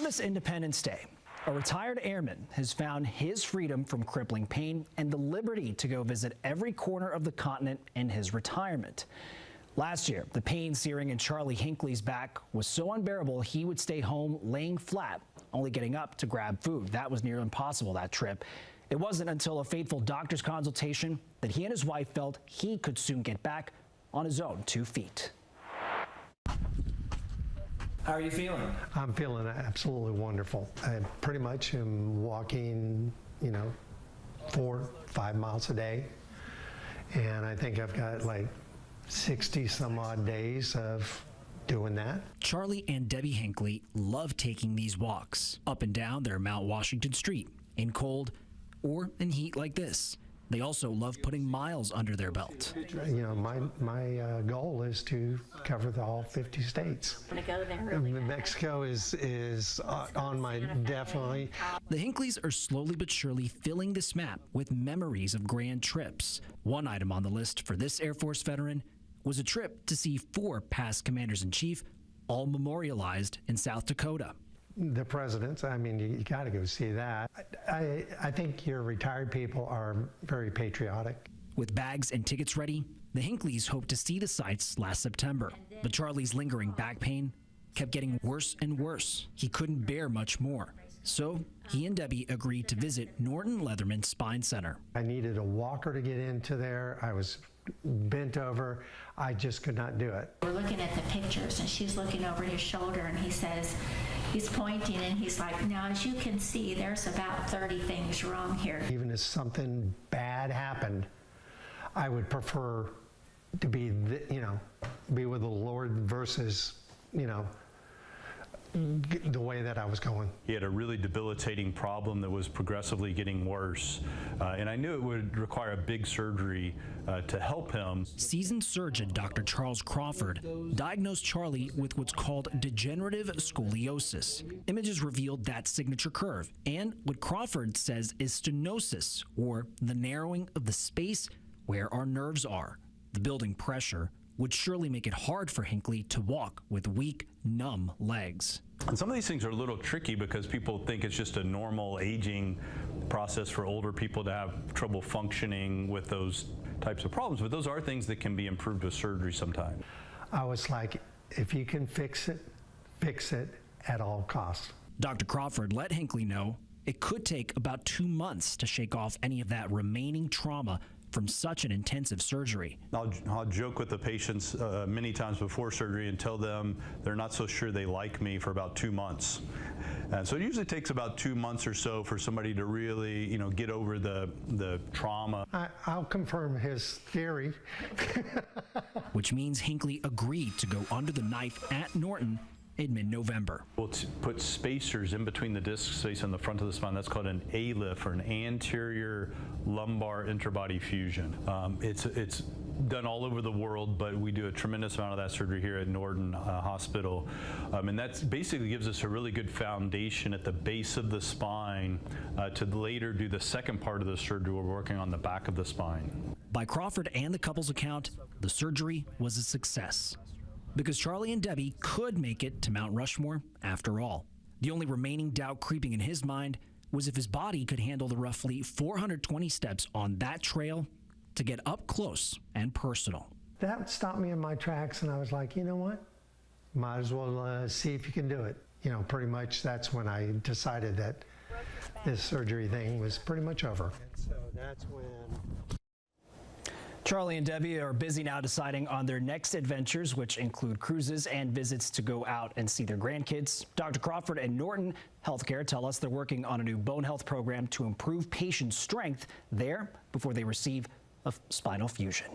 this Independence Day, a retired airman has found his freedom from crippling pain and the liberty to go visit every corner of the continent in his retirement. Last year, the pain searing in Charlie Hinckley's back was so unbearable he would stay home laying flat, only getting up to grab food. That was near impossible that trip. It wasn't until a fateful doctor's consultation that he and his wife felt he could soon get back on his own 2 feet. How are you feeling? I'm feeling absolutely wonderful. I pretty much am walking, 4-5 miles a day. And I think I've got like 60 some odd days of doing that. Charlie and Debbie Hinckley love taking these walks up and down their Mount Washington Street in cold or in heat like this. They also love putting miles under their belt. My goal is to cover all 50 states. I'm gonna go there really bad. Mexico is on my definitely. The Hinckley's are slowly but surely filling this map with memories of grand trips. One item on the list for this Air Force veteran was a trip to see 4 past commanders-in-chief, all memorialized in South Dakota. The presidents, I mean, you got to go see that. I think your retired people are very patriotic. With bags and tickets ready, the Hinckley's hoped to see the sights last September. But Charlie's lingering back pain kept getting worse and worse. He couldn't bear much more. So he and Debbie agreed to visit Norton Leatherman Spine Center. I needed a walker to get into there. I was bent over. I just could not do it. We're looking at the pictures and she's looking over his shoulder and he says, he's pointing and he's like, now as you can see, there's about 30 things wrong here. Even if something bad happened, I would prefer to be, be with the Lord versus, the way that I was going. He had a really debilitating problem that was progressively getting worse, and I knew it would require a big surgery to help him. Seasoned surgeon Dr. Charles Crawford diagnosed Charlie with what's called degenerative scoliosis. Images revealed that signature curve and what Crawford says is stenosis, or the narrowing of the space where our nerves are. The building pressure would surely make it hard for Hinckley to walk with weak, numb legs. And some of these things are a little tricky because people think it's just a normal aging process for older people to have trouble functioning with those types of problems, but those are things that can be improved with surgery sometimes. I was like, if you can fix it at all costs. Dr. Crawford let Hinckley know it could take about 2 months to shake off any of that remaining trauma from such an intensive surgery. I'll joke with the patients many times before surgery and tell them they're not so sure they like me for about 2 months. And so it usually takes about 2 months or so for somebody to really, get over the trauma. I'll confirm his theory. Which means Hinckley agreed to go under the knife at Norton in mid-November. We'll put spacers in between the disc space on the front of the spine. That's called an ALIF, or an anterior lumbar interbody fusion. It's done all over the world, but we do a tremendous amount of that surgery here at Norton Hospital. And that basically gives us a really good foundation at the base of the spine to later do the second part of the surgery. We're working on the back of the spine. By Crawford and the couple's account, the surgery was a success, because Charlie and Debbie could make it to Mount Rushmore after all. The only remaining doubt creeping in his mind was if his body could handle the roughly 420 steps on that trail to get up close and personal. That stopped me in my tracks, and I was like, you know what? Might as well see if you can do it. Pretty much that's when I decided that this surgery thing was pretty much over. And so that's when Charlie and Debbie are busy now deciding on their next adventures, which include cruises and visits to go out and see their grandkids. Dr. Crawford and Norton Healthcare tell us they're working on a new bone health program to improve patient strength there before they receive a spinal fusion.